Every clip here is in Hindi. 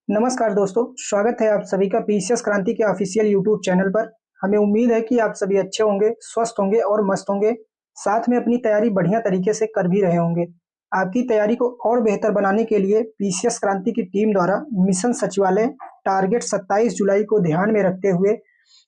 नमस्कार दोस्तों, स्वागत है आप सभी का पीसीएस क्रांति के ऑफिशियल यूट्यूब चैनल पर। हमें उम्मीद है कि आप सभी अच्छे होंगे, स्वस्थ होंगे और मस्त होंगे। साथ में अपनी तैयारी बढ़िया तरीके से कर भी रहे होंगे। आपकी तैयारी को और बेहतर बनाने के लिए पीसीएस क्रांति की टीम द्वारा मिशन सचिवालय टारगेट 27 जुलाई को ध्यान में रखते हुए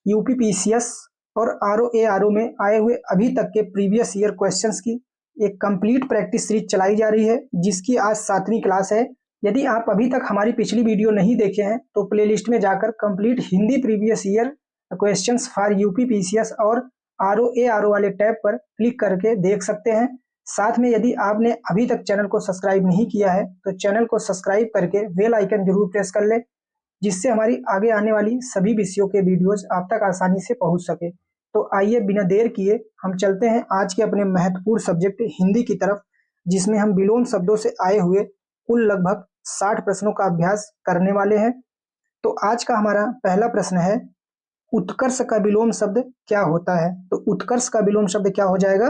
यूपी पीसीएस और आरओ में आए हुए अभी तक के प्रीवियस ईयर क्वेश्चंस की एक कंप्लीट प्रैक्टिस सीरीज चलाई जा रही है, जिसकी आज 7वीं क्लास है। यदि आप अभी तक हमारी पिछली वीडियो नहीं देखे हैं तो प्लेलिस्ट में जाकर complete Hindi previous year questions for UP PCS और आरओ वाले टैब पर क्लिक करके देख सकते हैं। साथ में यदि आपने अभी तक चैनल को सब्सक्राइब नहीं किया है तो चैनल को सब्सक्राइब करके बेल आइकन जरूर प्रेस कर ले, जिससे हमारी आगे आने वाली सभी विषयों के वीडियोज आप तक आसानी से पहुंच सके। तो आइए बिना देर किए हम चलते हैं आज के अपने महत्वपूर्ण सब्जेक्ट हिंदी की तरफ, जिसमें हम विलोम शब्दों से आए हुए कुल लगभग 60 प्रश्नों का अभ्यास करने वाले हैं। तो आज का हमारा पहला प्रश्न है, उत्कर्ष का विलोम शब्द क्या होता है? तो उत्कर्ष का विलोम शब्द क्या हो जाएगा?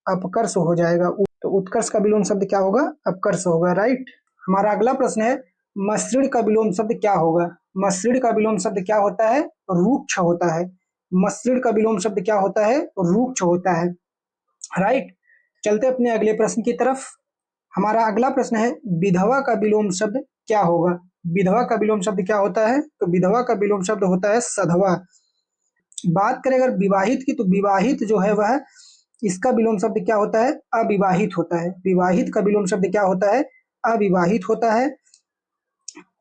अपकर्ष हो जाएगा। तो उत्कर्ष का विलोम शब्द क्या होगा? अपकर्ष होगा, राइट। हमारा अगला प्रश्न है, मसृण का विलोम शब्द क्या होगा? मसृण का विलोम शब्द क्या होता है? रूक्ष होता है। मसृण का विलोम शब्द क्या होता है? रूक्ष होता है, राइट। चलते अपने अगले प्रश्न की तरफ। हमारा अगला प्रश्न है, विधवा का विलोम शब्द क्या होगा? विधवा का विलोम शब्द क्या होता है? तो विधवा का विलोम शब्द होता है सधवा। बात करें अगर विवाहित की, तो विवाहित जो है वह, इसका विलोम शब्द क्या होता है? अविवाहित होता है। विवाहित का विलोम शब्द क्या होता है? अविवाहित होता है।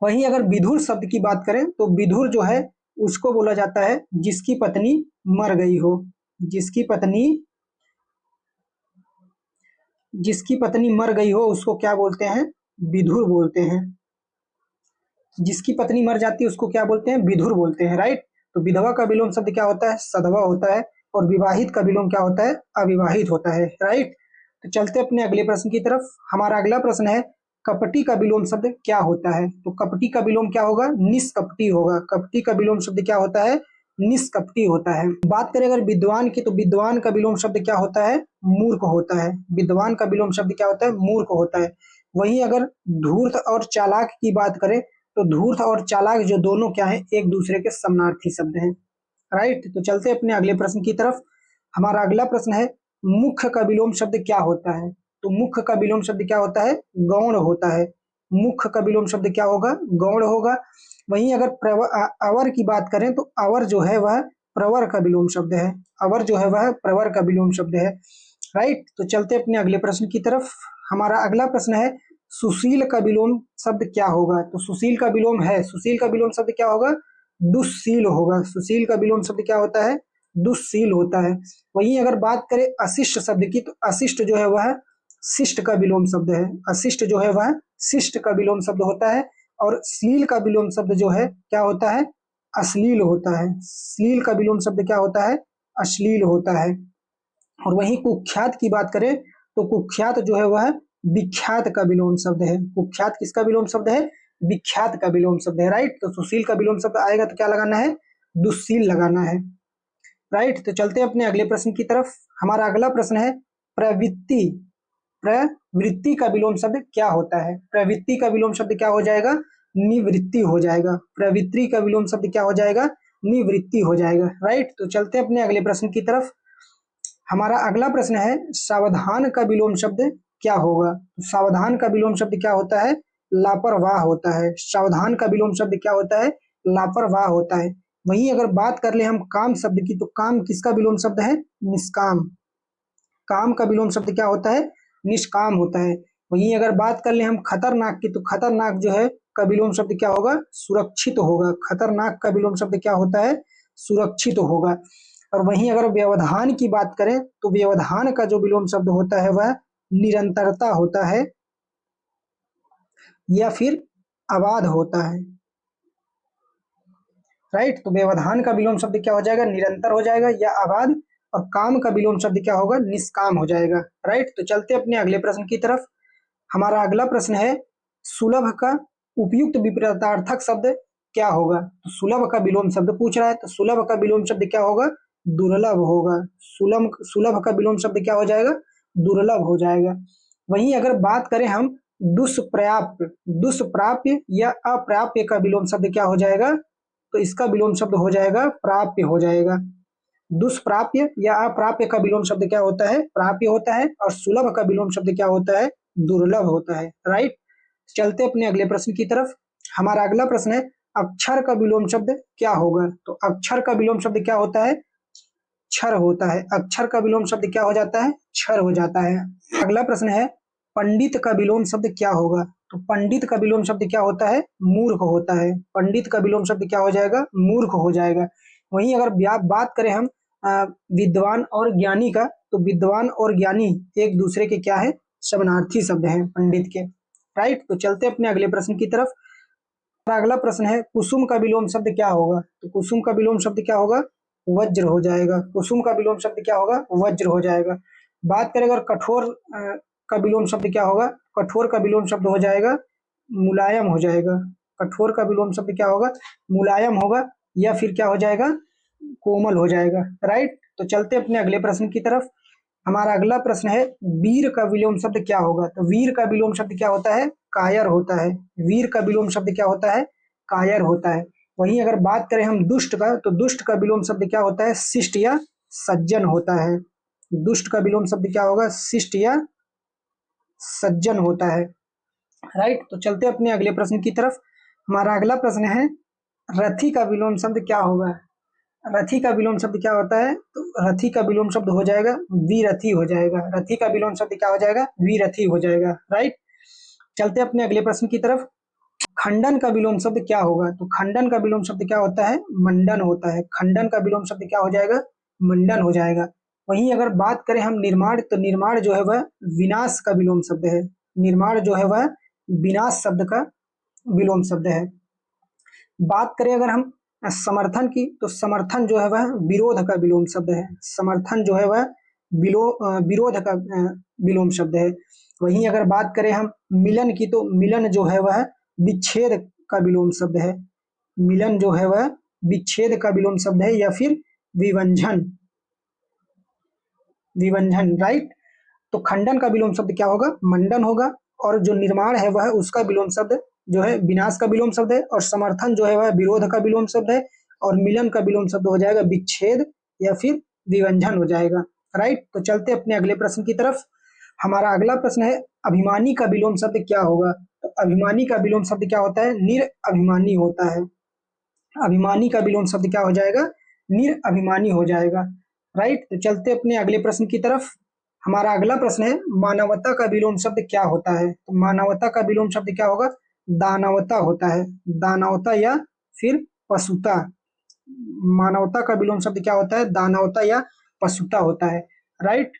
वहीं अगर विधुर शब्द की बात करें तो विधुर जो है उसको बोला जाता है जिसकी पत्नी मर गई हो। जिसकी पत्नी मर गई हो उसको क्या बोलते हैं? विधुर बोलते हैं। जिसकी पत्नी मर जाती है उसको क्या बोलते हैं? विधुर बोलते हैं, राइट। तो विधवा का विलोम शब्द क्या होता है? सधवा होता है। और विवाहित का विलोम क्या होता है? अविवाहित होता है, राइट। तो चलते अपने अगले प्रश्न की तरफ। हमारा अगला प्रश्न है, कपटी का विलोम शब्द क्या होता है? तो कपटी का विलोम क्या होगा? निष्कपटी होगा। कपटी का विलोम शब्द क्या होता है? निष्कपटी होता है। बात करें अगर विद्वान की, तो विद्वान का विलोम शब्द क्या होता है? मूर्ख होता है। विद्वान का विलोम शब्द क्या होता है? मूर्ख होता है। वहीं अगर धूर्त और चालाक की बात करें तो धूर्त और चालाक जो दोनों क्या है? एक दूसरे के समानार्थी शब्द हैं, राइट। तो चलते अपने अगले प्रश्न की तरफ। हमारा अगला प्रश्न है, मुख्य का विलोम शब्द क्या होता है? तो मुख्य का विलोम शब्द क्या होता है? गौण होता है। मुख्य का विलोम शब्द क्या होगा? गौण होगा। वहीं अगर अवर की बात करें तो अवर जो है वह प्रवर का विलोम शब्द है। अवर जो है वह प्रवर का विलोम शब्द है, राइट। तो चलते अपने अगले प्रश्न की तरफ। हमारा अगला प्रश्न है, सुशील का विलोम शब्द क्या होगा? तो सुशील का विलोम है, सुशील का विलोम शब्द क्या होगा? दुस्शील होगा। सुशील का विलोम शब्द क्या होता है? दुस्शील होता है। वहीं अगर बात करें अशिष्ट शब्द की, तो अशिष्ट जो है वह शिष्ट का विलोम शब्द है। अशिष्ट जो है वह शिष्ट का विलोम शब्द होता है। और श्लील का विलोम शब्द जो है क्या होता है? अश्लील होता है। श्लील का विलोम शब्द क्या होता है? अश्लील होता है। और वहीं कुख्यात की बात करें तो कुख्यात जो है वह विख्यात का विलोम शब्द है। कुख्यात किसका विलोम शब्द है? विख्यात का विलोम शब्द है, राइट। तो सुशील का विलोम शब्द आएगा तो क्या लगाना है? दुस्शील लगाना है, राइट। तो चलते हैं अपने अगले प्रश्न की तरफ। हमारा अगला प्रश्न है, प्रवृत्ति। प्रवृत्ति का विलोम शब्द क्या होता है? प्रवृत्ति का विलोम शब्द क्या हो जाएगा? निवृत्ति हो जाएगा। प्रवृत्ति का विलोम शब्द क्या हो जाएगा? निवृत्ति हो जाएगा, राइट। तो चलते हैं अपने अगले प्रश्न की तरफ। हमारा अगला प्रश्न है, सावधान का विलोम शब्द क्या होगा? सावधान का विलोम शब्द क्या होता है? लापरवाह होता है। सावधान का विलोम शब्द क्या होता है? लापरवाह होता है। वहीं अगर बात कर ले हम काम शब्द की, तो काम किसका विलोम शब्द है? निष्काम। काम का विलोम शब्द क्या होता है? निष्काम होता है। वहीं अगर बात कर ले हम खतरनाक की, तो खतरनाक जो है का विलोम शब्द क्या होगा? सुरक्षित होगा। खतरनाक का विलोम शब्द क्या होता है? सुरक्षित होगा। और वहीं अगर व्यवधान की बात करें तो व्यवधान का जो विलोम शब्द होता है वह निरंतरता होता है या फिर अबाध होता है, राइट। तो व्यवधान का विलोम शब्द क्या हो जाएगा? निरंतर हो जाएगा या अबाध। और काम का विलोम शब्द क्या होगा? निष्काम हो जाएगा, राइट। तो चलते अपने अगले प्रश्न की तरफ। हमारा अगला प्रश्न है, सुलभ का उपयुक्त विपरीतार्थक शब्द क्या होगा? तो सुलभ का विलोम शब्द पूछ रहा है, तो सुलभ का विलोम शब्द क्या होगा? दुर्लभ होगा। सुलभ का विलोम शब्द क्या हो जाएगा? दुर्लभ हो जाएगा। वहीं अगर बात करें हम दुष्प्राप्य, दुष्प्राप्य या अप्राप्य का विलोम शब्द क्या हो जाएगा? तो इसका विलोम शब्द हो जाएगा प्राप्य हो जाएगा। दुष्प्राप्य या अप्राप्य का विलोम शब्द क्या होता है? प्राप्य होता है। और सुलभ का विलोम शब्द क्या होता है? दुर्लभ होता है। राइट, चलते अपने अगले प्रश्न की तरफ। हमारा अगला प्रश्न है अक्षर का विलोम शब्द क्या होगा? तो अक्षर का विलोम शब्द क्या होता है? क्षर होता है। अक्षर का विलोम शब्द क्या हो जाता है? क्षर हो जाता है। अगला प्रश्न है पंडित का विलोम शब्द क्या होगा? तो पंडित का विलोम शब्द क्या होता है? मूर्ख होता है। पंडित का विलोम शब्द क्या हो जाएगा? मूर्ख हो जाएगा। वहीं अगर बात करें हम विद्वान और ज्ञानी का, तो विद्वान और ज्ञानी एक दूसरे के क्या है? समानार्थी शब्द हैं पंडित के। राइट, तो चलते अपने अगले प्रश्न की तरफ। अगला प्रश्न है कुसुम का विलोम शब्द क्या होगा? तो कुसुम का विलोम शब्द क्या होगा? वज्र हो जाएगा। कुसुम का विलोम शब्द क्या होगा? वज्र हो जाएगा। बात करें अगर कठोर का विलोम शब्द क्या होगा? कठोर का विलोम शब्द हो जाएगा मुलायम हो जाएगा। कठोर का विलोम शब्द क्या होगा? मुलायम होगा, या फिर क्या हो जाएगा? कोमल हो जाएगा। राइट, तो चलते अपने अगले प्रश्न की तरफ। हमारा अगला प्रश्न है वीर का विलोम शब्द क्या होगा? तो वीर का विलोम शब्द क्या होता है? कायर होता है। वीर का विलोम शब्द क्या होता है? कायर होता है। वहीं अगर बात करें हम दुष्ट का, तो दुष्ट का विलोम शब्द क्या होता है? शिष्ट या सज्जन होता है। दुष्ट का विलोम शब्द क्या होगा? शिष्ट या सज्जन होता है। राइट, तो चलते अपने अगले प्रश्न की तरफ। हमारा अगला प्रश्न है रथी का विलोम शब्द क्या होगा? रथी का विलोम शब्द क्या होता है? तो रथी का विलोम शब्द हो जाएगा विरथी हो जाएगा। रथी का विलोम शब्द क्या हो जाएगा? विरथी हो जाएगा। राइट, चलते अपने अगले प्रश्न की तरफ। खंडन का विलोम शब्द क्या होगा? तो खंडन का विलोम शब्द क्या होता है? मंडन होता है। खंडन का विलोम शब्द क्या हो जाएगा? मंडन हो जाएगा। वहीं अगर बात करें हम निर्माण, तो निर्माण जो है वह विनाश का विलोम शब्द है। निर्माण जो है वह विनाश शब्द का विलोम शब्द है। बात करें अगर हम समर्थन की, तो समर्थन जो है वह विरोध का विलोम शब्द है। समर्थन जो है वह विरोध का विलोम शब्द है। वहीं अगर बात करें हम मिलन की, तो मिलन जो है वह विच्छेद का विलोम शब्द है। मिलन जो है वह विच्छेद का विलोम शब्द है, या फिर विभंजन। विभंजन। राइट, तो खंडन का विलोम शब्द क्या होगा? मंडन होगा। और जो निर्माण है वह उसका विलोम शब्द जो है विनाश का विलोम शब्द है। और समर्थन जो है वह विरोध का विलोम शब्द है। और मिलन का विलोम शब्द हो जाएगा विच्छेद या फिर विभंजन हो जाएगा। राइट, तो चलते अपने अगले प्रश्न की तरफ। हमारा अगला प्रश्न है अभिमानी का विलोम शब्द क्या होगा? तो अभिमानी का विलोम शब्द क्या होता है? निरअभिमानी होता है। अभिमानी का विलोम शब्द क्या हो जाएगा? निरअभिमानी हो जाएगा। राइट, तो चलते अपने अगले प्रश्न की तरफ। हमारा अगला प्रश्न है मानवता का विलोम शब्द क्या होता है? तो मानवता का विलोम शब्द क्या होगा? दानवता होता है। दानवता या फिर पशुता। मानवता का विलोम शब्द क्या होता है? दानवता या पशुता होता है। राइट,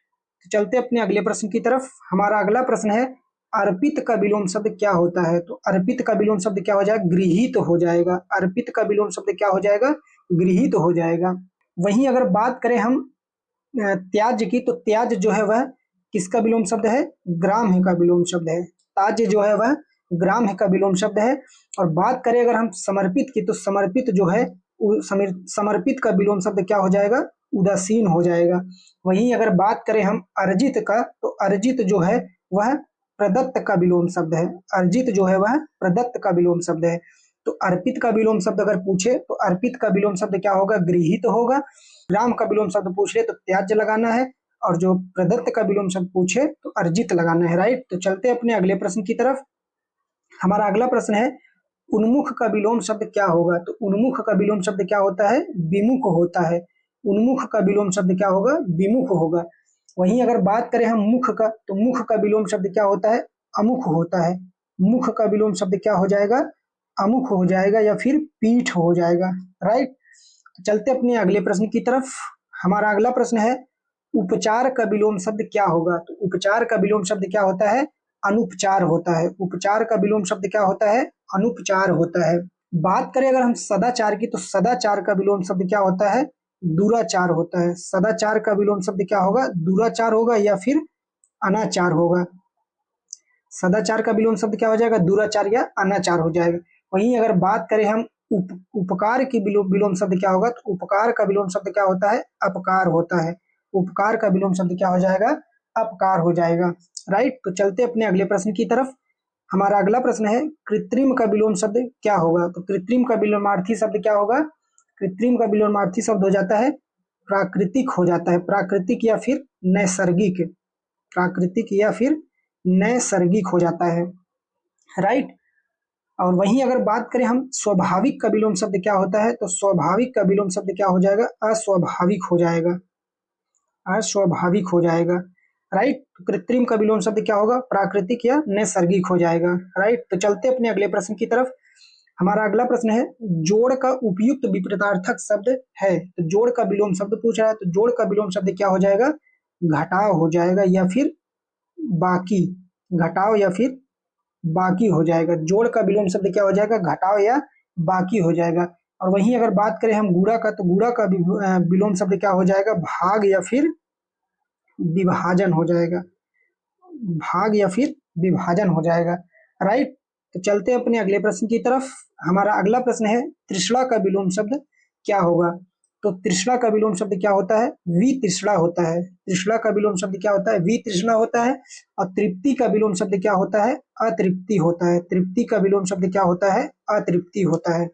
तो चलते अपने अगले प्रश्न की तरफ। हमारा अगला प्रश्न है अर्पित का विलोम शब्द क्या होता है? तो अर्पित का विलोम शब्द क्या हो जाएगा? गृहीत हो जाएगा। अर्पित का विलोम शब्द क्या हो जाएगा? गृहीत हो जाएगा। वहीं अगर बात करें हम त्याज्य की, तो त्याज्य जो है वह किसका विलोम शब्द है? ग्राम्य का विलोम शब्द है। त्याज्य जो है वह ग्राम्य का विलोम शब्द है। और बात करें अगर हम समर्पित की, तो समर्पित जो है समर्पित का विलोम शब्द क्या हो जाएगा? उदासीन हो जाएगा। वहीं अगर बात करें हम अर्जित का, तो अर्जित जो है वह प्रदत्त का विलोम शब्द है। अर्जित जो है वह प्रदत्त का विलोम शब्द है। तो अर्पित का विलोम शब्द अगर पूछे, तो अर्पित का विलोम शब्द क्या होगा? गृहीत होगा। ग्राम का विलोम शब्द पूछ ले तो त्याज्य लगाना है। और जो प्रदत्त का विलोम शब्द पूछे तो अर्जित लगाना है। राइट, तो चलते अपने अगले प्रश्न की तरफ। हमारा अगला प्रश्न है उन्मुख का विलोम शब्द क्या होगा? तो उन्मुख का विलोम शब्द क्या होता है? विमुख होता है। उन्मुख का विलोम शब्द क्या होगा? विमुख होगा। वहीं अगर बात करें हम मुख का, तो मुख का विलोम शब्द क्या होता है? अमुख होता है। मुख का विलोम शब्द क्या हो जाएगा? अमुख हो जाएगा या फिर पीठ हो जाएगा। राइट, चलते अपने अगले प्रश्न की तरफ। हमारा अगला प्रश्न है उपचार का विलोम शब्द क्या होगा? तो उपचार का विलोम शब्द क्या होता है? अनुपचार होता है। उपचार का विलोम शब्द क्या होता है? अनुपचार होता है। बात करें अगर हम सदाचार की, तो सदाचार का विलोम शब्द क्या होता है? दुराचार होता है। सदाचार का विलोम शब्द क्या होगा? दुराचार होगा या फिर अनाचार होगा। सदाचार का विलोम शब्द क्या हो जाएगा? दुराचार या अनाचार हो जाएगा। वहीं अगर बात करें हम उपकार की विलोम शब्द क्या होगा? तो उपकार का विलोम शब्द क्या होता है? अपकार होता है। उपकार का विलोम शब्द क्या हो जाएगा? अपकार हो जाएगा। राइट, तो चलते अपने अगले प्रश्न की तरफ। हमारा अगला प्रश्न है कृत्रिम का विलोम शब्द क्या होगा? तो कृत्रिम का विलोमार्थी शब्द क्या होगा? कृत्रिम का विलोमार्थी शब्द हो जाता है प्राकृतिक, हो जाता है प्राकृतिक या फिर नैसर्गिक, प्राकृतिक या फिर नैसर्गिक हो जाता है, राइट। और वहीं अगर बात करें हम स्वाभाविक का विलोम शब्द क्या होता है, तो स्वाभाविक का विलोम शब्द क्या हो जाएगा? अस्वाभाविक हो जाएगा, अस्वाभाविक हो जाएगा, राइट। तो कृत्रिम का विलोम शब्द क्या होगा? प्राकृतिक या नैसर्गिक हो जाएगा, राइट। तो चलते अपने अगले प्रश्न की तरफ। हमारा अगला प्रश्न है जोड़ का उपयुक्त विपरीतार्थक शब्द है। तो जोड़ का विलोम शब्द पूछ रहा है, तो जोड़ का विलोम शब्द क्या हो जाएगा? घटाव हो जाएगा या फिर बाकी, घटाव या फिर बाकी हो जाएगा। जोड़ का विलोम शब्द क्या हो जाएगा? घटाव या बाकी हो जाएगा। और वहीं अगर बात करें हम गुणा का, तो गुणा का विलोम शब्द क्या हो जाएगा? भाग या फिर विभाजन हो जाएगा, भाग या फिर विभाजन हो जाएगा, राइट। तो चलते हैं अपने अगले प्रश्न की तरफ। हमारा अगला प्रश्न है तृष्णा का विलोम शब्द क्या होगा? तो तृष्णा का विलोम शब्द क्या होता है? वितृष्णा होता है। तृष्णा का विलोम शब्द क्या होता है? वितृष्णा होता है। और तृप्ति का विलोम शब्द क्या होता है? अतृप्ति होता है। तृप्ति का विलोम शब्द क्या होता है? अतृप्ति होता है,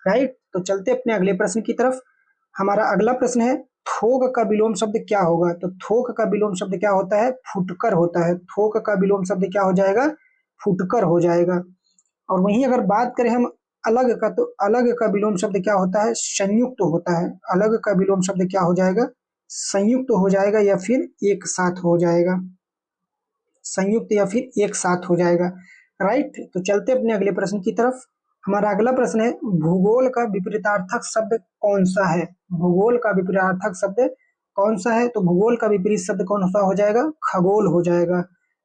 राइट। तो चलते अपने अगले प्रश्न की तरफ। हमारा अगला प्रश्न है थोक का विलोम शब्द क्या होगा? तो थोक का विलोम शब्द क्या होता है? फुटकर होता है। थोक का विलोम शब्द क्या हो जाएगा? फुटकर हो जाएगा। और वहीं अगर बात करें हम अलग का, तो अलग का विलोम शब्द क्या होता है? संयुक्त होता है। अलग का विलोम शब्द क्या हो जाएगा? संयुक्त हो जाएगा या फिर एक साथ हो जाएगा, संयुक्त या फिर एक साथ हो जाएगा, राइट। तो चलते अपने अगले प्रश्न की तरफ। हमारा अगला प्रश्न है भूगोल का विपरीतार्थक शब्द कौन सा है? भूगोल का विपरीतार्थक शब्द कौन सा है? तो भूगोल का विपरीत शब्द कौन सा हो जाएगा? खगोल हो जाएगा।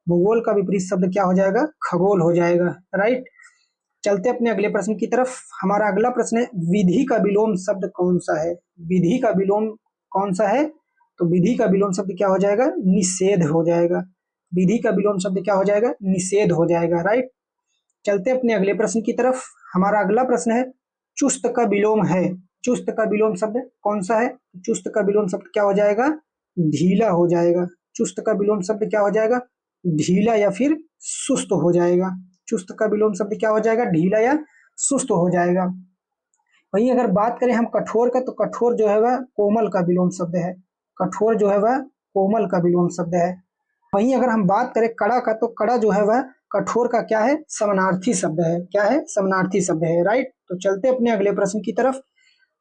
भूगोल का विपरीत शब्द क्या हो जाएगा? खगोल हो जाएगा, राइट। चलते अपने अगले प्रश्न की तरफ। हमारा अगला प्रश्न है विधि का विलोम शब्द कौन सा है? विधि का विलोम कौन सा है? तो विधि का विलोम शब्द क्या हो जाएगा? निषेध हो जाएगा। विधि का विलोम शब्द क्या हो जाएगा? निषेध हो जाएगा, राइट। चलते अपने अगले प्रश्न की तरफ। हमारा अगला प्रश्न है चुस्त का विलोम है। चुस्त का विलोम शब्द कौन सा है? चुस्त का विलोम शब्द क्या हो जाएगा? ढीला हो जाएगा। चुस्त का विलोम शब्द क्या हो जाएगा? ढीला या फिर सुस्त हो जाएगा। चुस्त का विलोम शब्द क्या हो जाएगा? ढीला या सुस्त हो जाएगा। वहीं अगर बात करें हम कठोर का, तो कठोर जो है वह कोमल का विलोम शब्द है। कठोर जो है वह कोमल का विलोम शब्द है। वहीं अगर हम बात करें कड़ा का, तो कड़ा जो है वह कठोर का क्या है? समानार्थी शब्द है। क्या है? समानार्थी शब्द है, राइट। तो चलते अपने अगले प्रश्न की तरफ।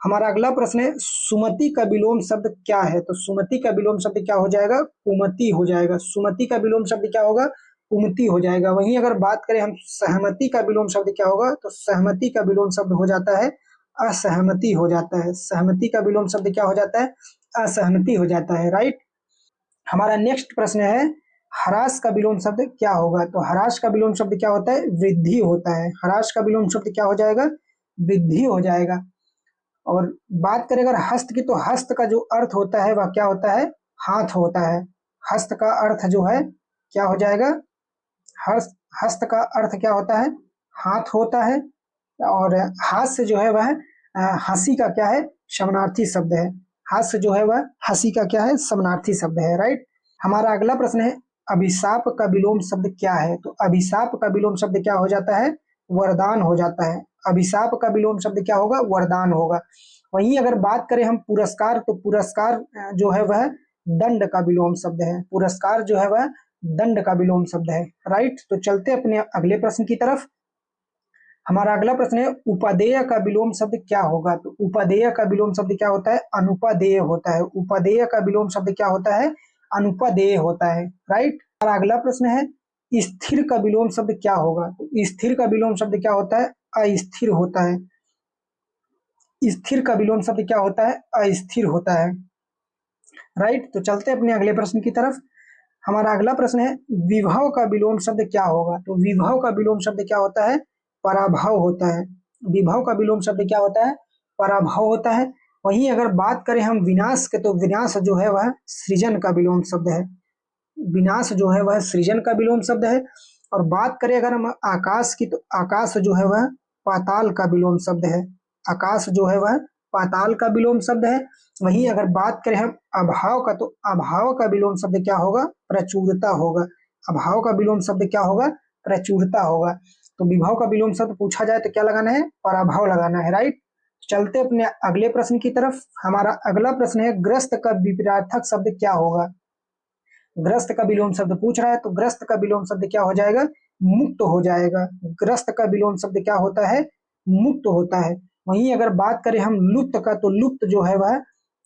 हमारा अगला प्रश्न है सुमति का विलोम शब्द क्या है? तो सुमति का विलोम शब्द क्या हो जाएगा? कुमति हो जाएगा। सुमति का विलोम शब्द क्या होगा? कुमति हो जाएगा। वहीं अगर बात करें हम सहमति का विलोम शब्द क्या होगा? तो सहमति का विलोम शब्द हो जाता है असहमति हो जाता है। सहमति का विलोम शब्द क्या हो जाता है? असहमति हो जाता है, राइट। हमारा नेक्स्ट प्रश्न है ह्रास का विलोम शब्द क्या होगा? तो ह्रास का विलोम शब्द क्या होता है? वृद्धि होता है। ह्रास का विलोम शब्द क्या हो जाएगा? वृद्धि हो जाएगा। और बात करें अगर हस्त की, तो हस्त का जो अर्थ होता है वह क्या होता है? हाथ होता है। हस्त का अर्थ जो है क्या हो जाएगा? हस्त हस्त का अर्थ क्या होता है? हाथ होता है। और हास्य जो है वह हंसी का क्या है? समानार्थी शब्द है। हास्य जो है वह हंसी का क्या है? समानार्थी शब्द है, राइट। हमारा अगला प्रश्न है अभिशाप का विलोम शब्द क्या है? तो अभिशाप का विलोम शब्द क्या हो जाता है? वरदान हो जाता है। अभिशाप का विलोम शब्द क्या होगा? वरदान होगा। वहीं अगर बात करें हम पुरस्कार, तो पुरस्कार जो है वह दंड का विलोम शब्द है। पुरस्कार जो है वह दंड का विलोम शब्द है, राइट। तो चलते अपने अगले प्रश्न की तरफ। हमारा अगला प्रश्न है उपदेय का विलोम शब्द क्या होगा? तो उपदेय का विलोम शब्द क्या होता है? अनुपदेय होता है। उपदेय का विलोम शब्द क्या होता है? अनुपदेय होता है, राइट। हमारा अगला प्रश्न है स्थिर का विलोम शब्द क्या होगा? तो स्थिर का विलोम शब्द क्या होता है? अस्थिर होता है। स्थिर का विलोम शब्द क्या होता है? अस्थिर होता है, राइट। तो चलते अपने अगले प्रश्न की तरफ। हमारा अगला प्रश्न है विभव का विलोम शब्द क्या होगा? तो विभव का विलोम शब्द क्या होता है? पराभव होता है। विभव का विलोम शब्द क्या होता है? पराभव होता है। वहीं अगर बात करें हम विनाश के, तो विनाश जो है वह सृजन का विलोम शब्द है। विनाश जो है वह सृजन का विलोम शब्द है। और बात करें अगर हम आकाश की, तो आकाश जो है वह पाताल का विलोम शब्द है। आकाश जो है वह पाताल का विलोम शब्द है। वहीं अगर बात करें हम अभाव का, तो अभाव का विलोम शब्द क्या होगा? प्रचुरता होगा। अभाव का विलोम शब्द क्या होगा? प्रचुरता होगा। तो विभव का विलोम शब्द पूछा जाए तो क्या लगाना है, पराभव लगाना है, राइट। चलते अपने अगले प्रश्न की तरफ। हमारा अगला प्रश्न है ग्रस्त का विपरीतार्थक शब्द क्या होगा। ग्रस्त का विलोम शब्द पूछ रहा है तो ग्रस्त का विलोम शब्द क्या हो जाएगा, मुक्त हो जाएगा। ग्रस्त का विलोम शब्द क्या होता है, मुक्त होता है। वहीं अगर बात करें हम लुप्त का, तो लुप्त जो है वह,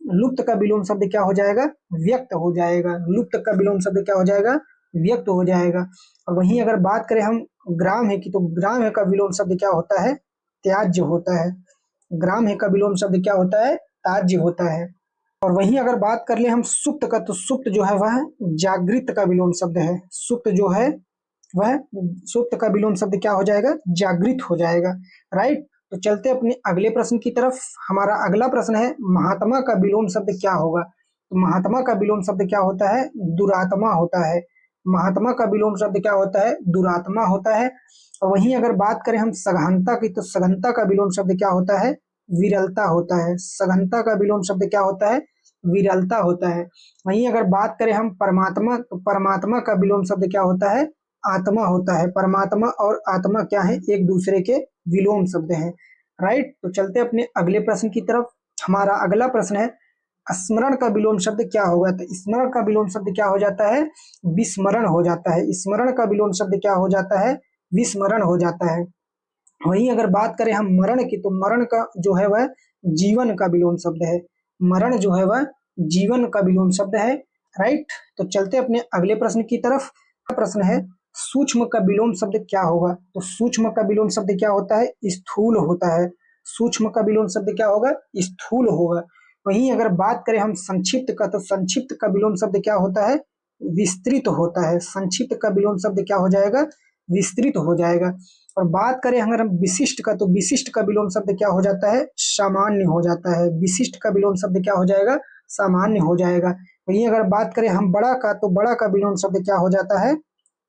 लुप्त का विलोम शब्द क्या हो जाएगा, व्यक्त हो जाएगा। लुप्त का विलोम शब्द क्या हो जाएगा, व्यक्त हो जाएगा। और वहीं अगर बात करें हम ग्राम है की, तो ग्राम है का विलोम शब्द क्या होता है, त्याज्य होता है। ग्राम है का विलोम शब्द क्या होता है, त्याज्य होता है। और वहीं अगर बात कर ले हम सुप्त का, तो सुप्त जो है वह जागृत का विलोम शब्द है। सुप्त जो है वह, सुप्त का विलोम शब्द क्या हो जाएगा, जागृत हो जाएगा, राइट। तो चलते अपने अगले प्रश्न की तरफ। हमारा अगला प्रश्न है महात्मा का विलोम शब्द क्या होगा। तो महात्मा का विलोम शब्द क्या होता है, दुरात्मा होता है। महात्मा का विलोम शब्द क्या होता है, दुरात्मा होता है। और वहीं अगर बात करें हम सघनता की, तो सघनता का विलोम शब्द क्या होता है, विरलता होता है। सघनता का विलोम शब्द क्या होता है, विरलता होता है। वहीं अगर बात करें हम परमात्मा, तो परमात्मा का विलोम शब्द क्या होता है, आत्मा होता है। परमात्मा और आत्मा क्या है, एक दूसरे के विलोम शब्द हैं, राइट। तो चलते अपने अगले प्रश्न की तरफ। हमारा अगला प्रश्न है स्मरण का विलोम शब्द क्या होगा। तो स्मरण का विलोम शब्द क्या हो जाता है, विस्मरण हो जाता है। स्मरण का विलोम शब्द क्या हो जाता है, विस्मरण हो जाता है। वहीं अगर बात करें हम मरण की, तो मरण का जो है वह जीवन का विलोम शब्द है। मरण जो है वह जीवन का विलोम शब्द है, राइट। तो चलते अपने अगले प्रश्न की तरफ। प्रश्न है सूक्ष्म का विलोम शब्द क्या होगा। तो सूक्ष्म का विलोम शब्द क्या होता है, स्थूल होता है। सूक्ष्म का विलोम शब्द क्या होगा, स्थूल होगा। वहीं अगर बात करें हम संक्षिप्त का, तो संक्षिप्त का विलोम शब्द क्या होता है, विस्तृत होता है। संक्षिप्त का विलोम शब्द क्या हो जाएगा, विस्तृत हो जाएगा। और बात करें अगर हम विशिष्ट का, तो विशिष्ट का विलोम शब्द क्या हो जाता है, सामान्य हो जाता है। विशिष्ट का विलोम शब्द क्या हो जाएगा, सामान्य हो जाएगा। वहीं अगर बात करें हम बड़ा का, तो बड़ा का विलोम शब्द क्या हो जाता है,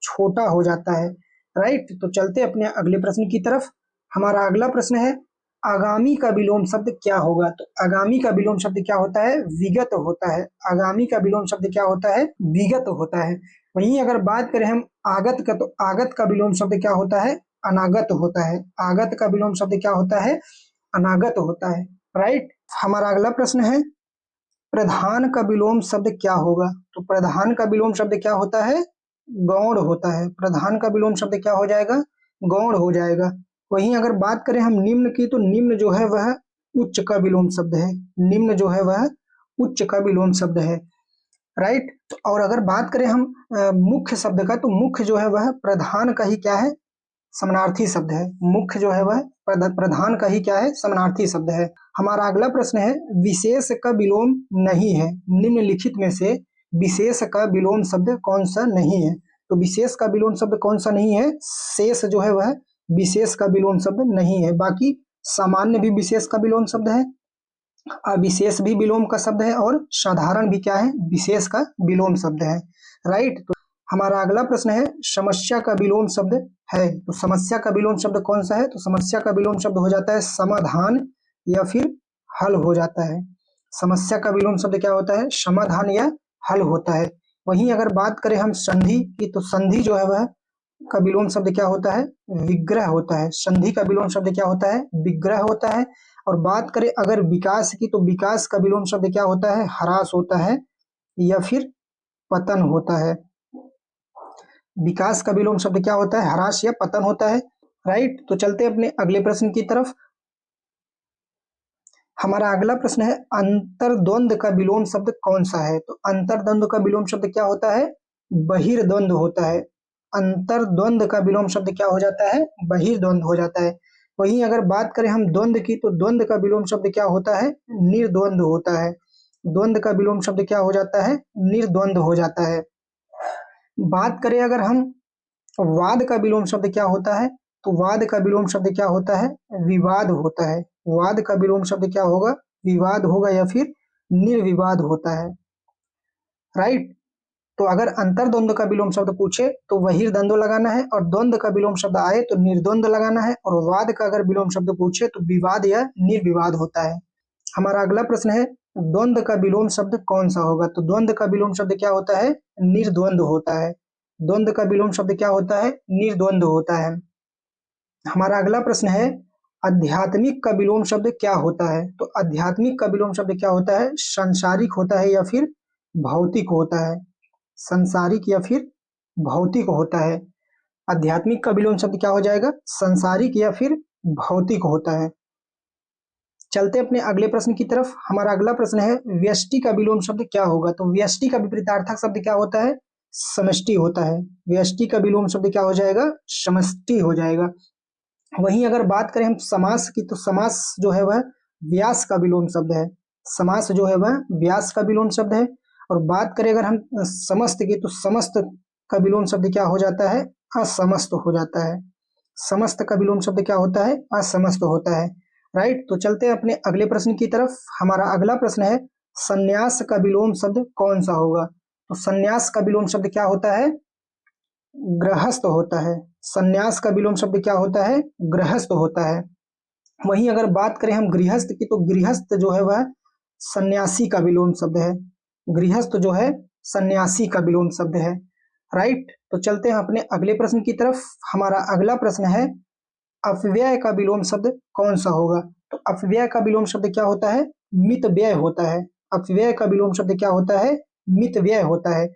छोटा हो जाता है, राइट। तो चलते अपने अगले प्रश्न की तरफ। हमारा अगला प्रश्न है आगामी का विलोम शब्द क्या होगा। तो आगामी का विलोम शब्द क्या होता है, विगत होता है। आगामी का विलोम शब्द क्या होता है, विगत होता है। वहीं अगर बात करें हम आगत का, तो आगत का विलोम शब्द क्या होता है, अनागत होता है। आगत का विलोम शब्द क्या होता है, अनागत होता है, राइट। हमारा अगला प्रश्न है प्रधान का विलोम शब्द क्या होगा। तो प्रधान का विलोम शब्द क्या होता है, गौण होता है। प्रधान का विलोम शब्द क्या हो जाएगा, गौण हो जाएगा। वहीं अगर बात करें हम निम्न की, तो निम्न जो है वह उच्च का विलोम शब्द है। निम्न जो है वह उच्च का विलोम शब्द है, राइट। और अगर बात करें हम मुख्य शब्द का, तो मुख्य जो है वह प्रधान का ही क्या है, समानार्थी शब्द है। मुख्य जो है वह प्रधान का ही क्या है, समानार्थी शब्द है। हमारा अगला प्रश्न है विशेष का विलोम नहीं है। निम्नलिखित में से विशेष का विलोम शब्द कौन सा नहीं है। तो विशेष का विलोम शब्द कौन सा नहीं है, शेष जो है वह विशेष का विलोम शब्द नहीं है। बाकी सामान्य भी विशेष का विलोम शब्द है, अविशेष भी विलोम का शब्द है, और साधारण भी क्या है, विशेष का विलोम शब्द है, राइट। तो हमारा अगला प्रश्न है समस्या का विलोम शब्द है। तो समस्या का विलोम शब्द कौन सा है। तो समस्या का विलोम शब्द हो जाता है समाधान या फिर हल हो जाता है। समस्या का विलोम शब्द क्या होता है, समाधान या हल होता है। वहीं अगर बात करें हम संधि की, तो संधि जो है वह का विलोम शब्द क्या होता है, विग्रह होता है। संधि का विलोम शब्द क्या होता है, विग्रह होता है। और बात करें अगर विकास की, तो विकास का विलोम शब्द क्या होता है, ह्रास होता है या फिर पतन होता है। विकास का विलोम शब्द क्या होता है, ह्रास या पतन होता है, राइट। तो चलते अपने अगले प्रश्न की तरफ। हमारा अगला प्रश्न है अंतर्द्वंद का विलोम शब्द कौन सा है। तो अंतर्द्वंद का विलोम शब्द क्या होता है, बहिर्द्वंद होता है। अंतर्द्वंद का विलोम शब्द क्या हो जाता है, बहिर्द्वंद हो जाता है। वहीं अगर बात करें हम द्वंद की, तो द्वंद का विलोम शब्द क्या होता है, निर्द्वंद होता है। द्वंद का विलोम शब्द क्या हो जाता है, निर्द्वंद हो जाता है। बात करें अगर हम वाद का विलोम शब्द क्या होता है, तो वाद का विलोम शब्द क्या होता है, विवाद होता है। वाद का विलोम शब्द क्या होगा, विवाद होगा या फिर निर्विवाद होता है, राइट। तो अगर अंतर्द्वंद का विलोम शब्द पूछे तो बहिर्द्वंद लगाना है, और द्वंद का विलोम शब्द आए तो निर्द्वंद लगाना है, और वाद का अगर विलोम शब्द पूछे तो विवाद या निर्विवाद होता है। हमारा अगला प्रश्न है द्वंद का विलोम शब्द कौन सा होगा। तो द्वंद का विलोम शब्द क्या होता है, निर्द्वंद होता है। द्वंद्व का विलोम शब्द क्या होता है? निर्द्वंद्व होता है। हमारा अगला प्रश्न है आध्यात्मिक का विलोम शब्द क्या होता है? तो आध्यात्मिक का विलोम शब्द क्या होता है? सांसारिक होता है या फिर भौतिक होता है? सांसारिक या फिर भौतिक होता है। आध्यात्मिक का विलोम शब्द क्या हो जाएगा? सांसारिक या फिर भौतिक होता है। चलते अपने अगले प्रश्न की तरफ। हमारा अगला प्रश्न है व्यष्टि का विलोम शब्द क्या होगा? तो व्यष्टि का विपरीतार्थक शब्द क्या होता है? समष्टि होता है। व्यष्टि का विलोम शब्द क्या हो जाएगा? समष्टि हो जाएगा। वहीं अगर बात करें हम समास की, तो समास जो है वह व्यास का विलोम शब्द है। समास जो है वह व्यास का विलोम शब्द है। और बात करें अगर हम समस्त की, तो समस्त का विलोम शब्द क्या हो जाता है? असमस्त हो जाता है। समस्त का विलोम शब्द क्या होता है? असमस्त होता है। राइट, तो चलते हैं अपने अगले प्रश्न की तरफ। हमारा अगला प्रश्न है संन्यास का विलोम शब्द कौन सा होगा? तो संन्यास का विलोम शब्द क्या होता है? गृहस्थ होता है। संन्यास का विलोम शब्द क्या होता है? गृहस्थ होता है। वहीं अगर बात करें हम गृहस्थ की, तो गृहस्थ जो है वह सन्यासी का विलोम शब्द है। गृहस्थ जो है सन्यासी का विलोम शब्द है। राइट, तो चलते हैं अपने अगले प्रश्न की तरफ। हमारा अगला प्रश्न है अपव्यय का विलोम शब्द कौन सा होगा? तो अपव्यय का विलोम शब्द क्या होता है? मित व्यय होता है। अपव्यय का विलोम शब्द क्या होता है? मित व्यय होता है।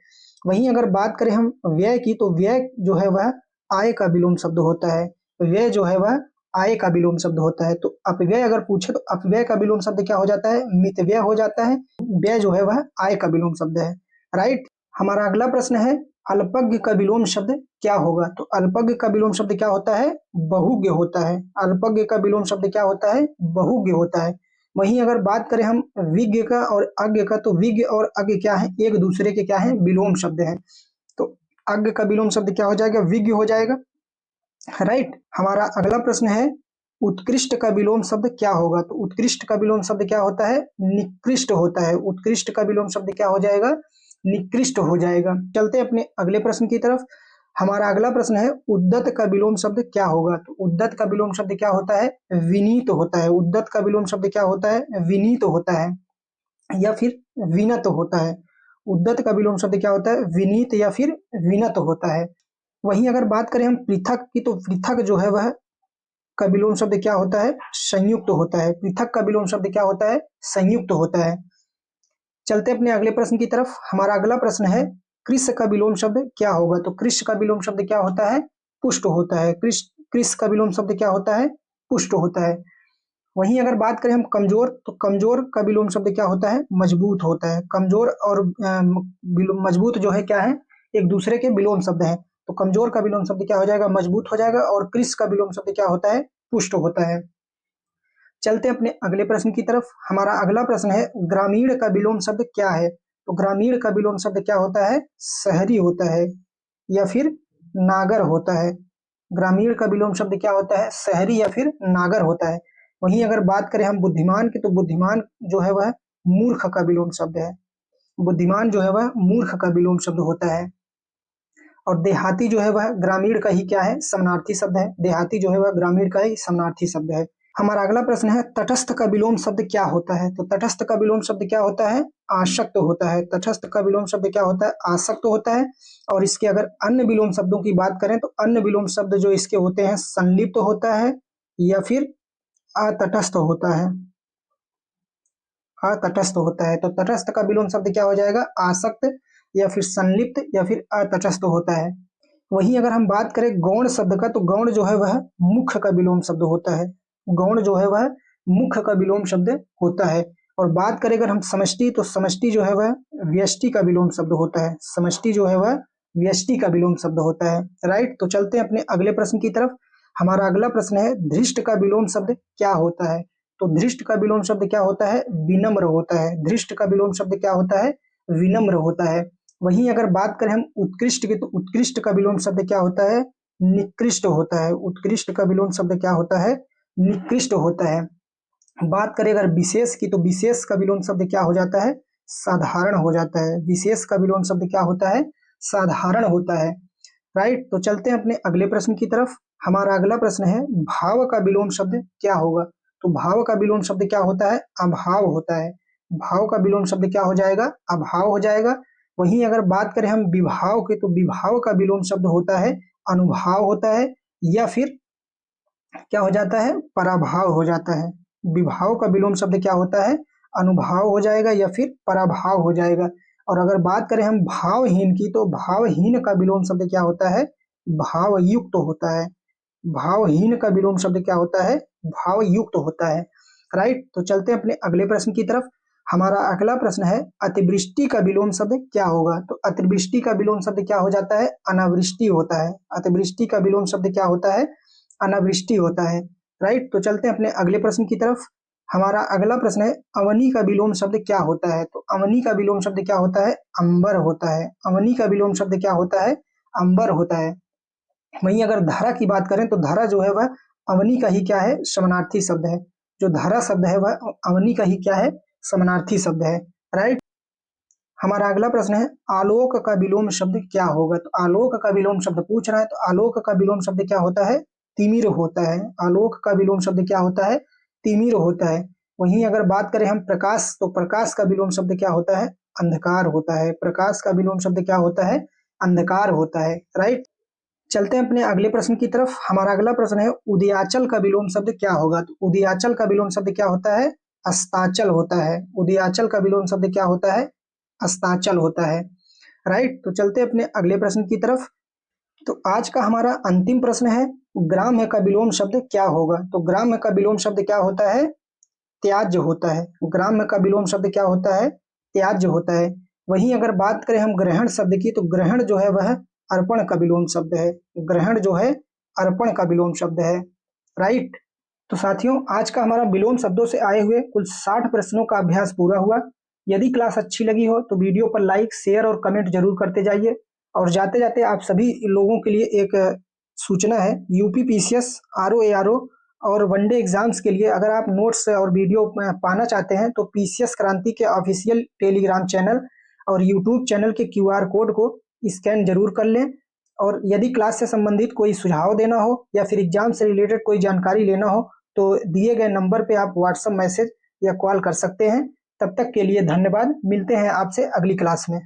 वहीं अगर बात करें हम व्यय की, तो व्यय जो है वह आय का विलोम शब्द होता है। व्यय जो है वह आय का विलोम शब्द होता है। तो अपव्यय अगर पूछे तो अपव्यय का विलोम शब्द क्या हो जाता है? मित व्यय हो जाता है। व्यय जो है वह आय का विलोम शब्द है। राइट, हमारा अगला प्रश्न है अल्पज्ञ का विलोम शब्द क्या होगा? तो अल्पज्ञ का विलोम शब्द क्या होता है? बहुज्ञ होता है। अल्पज्ञ का विलोम शब्द क्या होता है? बहुज्ञ होता है। वहीं अगर बात करें हम विज्ञ का और अज्ञ का, तो विज्ञ और अज्ञ क्या है? एक दूसरे के क्या है? विलोम शब्द है। तो अज्ञ का विलोम शब्द क्या हो जाएगा? विज्ञ हो जाएगा। राइट, हमारा अगला प्रश्न है उत्कृष्ट का विलोम शब्द क्या होगा? तो उत्कृष्ट का विलोम शब्द क्या होता है? निकृष्ट होता है। उत्कृष्ट का विलोम शब्द क्या हो जाएगा? निकृष्ट हो जाएगा। चलते अपने अगले प्रश्न की तरफ। हमारा अगला प्रश्न है उद्दत का विलोम शब्द क्या होगा? तो उद्दत का विलोम शब्द क्या होता है? विनीत होता है। उद्दत का विलोम शब्द क्या होता है? विनीत होता है या फिर विनत होता है। उद्दत का विलोम शब्द क्या होता है? विनीत या फिर विनत होता है। वहीं अगर बात करें हम पृथक की, तो पृथक जो है वह का विलोम शब्द क्या होता है? संयुक्त होता है। पृथक का विलोम शब्द क्या होता है? संयुक्त होता है। चलते अपने अगले प्रश्न की तरफ। हमारा अगला प्रश्न है कृष का विलोम शब्द क्या होगा? तो कृष का विलोम शब्द क्या होता है? पुष्ट होता है। कृष का विलोम शब्द क्या होता है? पुष्ट होता है। वहीं अगर बात करें हम कमजोर, तो कमजोर का विलोम शब्द क्या होता है? मजबूत होता है। कमजोर और मजबूत जो है क्या है? एक दूसरे के विलोम शब्द है। तो कमजोर का विलोम शब्द क्या हो जाएगा? मजबूत हो जाएगा। और कृष का विलोम शब्द क्या होता है? पुष्ट होता है। चलते अपने अगले प्रश्न की तरफ। हमारा अगला प्रश्न है ग्रामीण का विलोम शब्द क्या है? तो ग्रामीण का विलोम शब्द क्या होता है? शहरी होता है या फिर नागर होता है। ग्रामीण का विलोम शब्द क्या होता है? शहरी या फिर नागर होता है। वहीं अगर बात करें हम बुद्धिमान की, तो बुद्धिमान जो है वह मूर्ख का विलोम शब्द है। बुद्धिमान जो है वह मूर्ख का विलोम शब्द होता है। और देहाती जो है वह ग्रामीण का ही क्या है? समानार्थी शब्द है। देहाती जो है वह ग्रामीण का ही समानार्थी शब्द है। हमारा अगला प्रश्न है तटस्थ का विलोम शब्द क्या होता है? तो तटस्थ का विलोम शब्द क्या होता है? आसक्त होता है। तटस्थ का विलोम शब्द क्या होता है? आसक्त होता है। और इसके अगर अन्य विलोम शब्दों की बात करें, तो अन्य विलोम शब्द जो इसके होते हैं संलिप्त होता है या फिर अतटस्थ होता है। अतटस्थ होता है। तो तटस्थ का विलोम शब्द क्या हो जाएगा? आसक्त या फिर संलिप्त या फिर अतटस्थ होता है। वहीं अगर हम बात करें गौण शब्द का, तो गौण जो है वह मुख्य का विलोम शब्द होता है। गौण जो है वह मुख्य का विलोम शब्द होता है। और बात करें अगर हम समष्टि, तो समष्टि जो है वह व्यष्टि का विलोम शब्द होता है। समष्टि जो है वह व्यष्टि का विलोम शब्द होता है। राइट, तो चलते हैं अपने अगले प्रश्न की तरफ। हमारा अगला प्रश्न है धृष्ट का विलोम शब्द क्या होता है? तो धृष्ट का विलोम शब्द क्या होता है? विनम्र होता है। धृष्ट का विलोम शब्द क्या होता है? विनम्र होता है। वहीं अगर बात करें हम उत्कृष्ट की, तो उत्कृष्ट का विलोम शब्द क्या होता है? निकृष्ट होता है। उत्कृष्ट का विलोम शब्द क्या होता है? निकृष्ट होता है। बात करें अगर विशेष की, तो विशेष का विलोम शब्द क्या हो जाता है? साधारण हो जाता है। विशेष का विलोम शब्द क्या होता है? साधारण होता है। राइट, तो चलते हैं अपने अगले प्रश्न की तरफ। हमारा अगला प्रश्न है भाव का विलोम शब्द क्या होगा? तो भाव का विलोम शब्द क्या होता है? अभाव होता है। भाव का विलोम शब्द क्या हो जाएगा? अभाव हो जाएगा। वहीं अगर बात करें हम विभाव की, तो विभाव का विलोम शब्द होता है अनुभाव होता है, या फिर क्या हो जाता है, पराभाव हो जाता है। विभाव का विलोम शब्द क्या होता है, अनुभाव हो जाएगा या फिर पराभाव हो जाएगा। और अगर बात करें हम भावहीन की, तो भावहीन का विलोम शब्द क्या होता है, भावयुक्त होता है। भावहीन का विलोम शब्द क्या होता है, भावयुक्त होता है। राइट, तो चलते हैं अपने अगले प्रश्न की तरफ। हमारा अगला प्रश्न है अतिवृष्टि का विलोम शब्द क्या होगा। तो अतिवृष्टि का विलोम शब्द क्या हो जाता है, अनावृष्टि होता है। अतिवृष्टि का विलोम शब्द क्या होता है, अनावृष्टि होता है। राइट, तो चलते हैं अपने अगले प्रश्न की तरफ। हमारा अगला प्रश्न है अवनी का विलोम शब्द क्या होता है। तो अवनी का विलोम शब्द क्या होता है, अंबर होता है। अवनी का विलोम शब्द क्या होता है, अंबर होता है। वहीं अगर धारा की बात करें, तो धारा जो है वह अवनी का ही क्या है, समानार्थी शब्द है। जो धारा शब्द है वह अवनी का ही क्या है, समानार्थी शब्द है। राइट, हमारा अगला प्रश्न है आलोक का विलोम शब्द क्या होगा। तो आलोक का विलोम शब्द पूछ रहा है, तो आलोक का विलोम शब्द क्या होता है, तिमिर होता है। आलोक का विलोम शब्द क्या होता है, तिमिर होता है। वहीं अगर बात करें हम प्रकाश, तो प्रकाश का विलोम शब्द क्या होता है, अंधकार होता है। प्रकाश का विलोम शब्द क्या होता है, अंधकार होता है। राइट, चलते हैं अपने अगले प्रश्न की तरफ। हमारा अगला प्रश्न है उदयाचल का विलोम शब्द क्या होगा। तो उदयाचल का विलोम शब्द क्या होता है, अस्ताचल होता है। उदयाचल का विलोम शब्द क्या होता है, अस्ताचल होता है। राइट, तो चलते हैं अपने अगले प्रश्न की तरफ। तो आज का हमारा अंतिम प्रश्न है ग्राम्य का विलोम शब्द क्या होगा। तो ग्राम्य का विलोम शब्द क्या होता है, त्याज्य होता है। ग्राम्य का विलोम शब्द क्या होता है, त्याज्य होता है। वहीं अगर बात करें हम ग्रहण शब्द की, तो ग्रहण जो है वह अर्पण का विलोम शब्द है। ग्रहण जो है अर्पण का विलोम शब्द है। राइट, तो साथियों आज का हमारा विलोम शब्दों से आए हुए कुल 60 प्रश्नों का अभ्यास पूरा हुआ। यदि क्लास अच्छी लगी हो तो वीडियो पर लाइक, शेयर और कमेंट जरूर करते जाइए। और जाते जाते आप सभी लोगों के लिए एक सूचना है, यूपी पीसीएस, आरओ और वनडे एग्जाम्स के लिए अगर आप नोट्स और वीडियो पाना चाहते हैं, तो पीसीएस क्रांति के ऑफिशियल टेलीग्राम चैनल और यूट्यूब चैनल के क्यूआर कोड को स्कैन जरूर कर लें। और यदि क्लास से संबंधित कोई सुझाव देना हो या फिर एग्जाम से रिलेटेड कोई जानकारी लेना हो, तो दिए गए नंबर पे आप व्हाट्सएप मैसेज या कॉल कर सकते हैं। तब तक के लिए धन्यवाद, मिलते हैं आपसे अगली क्लास में।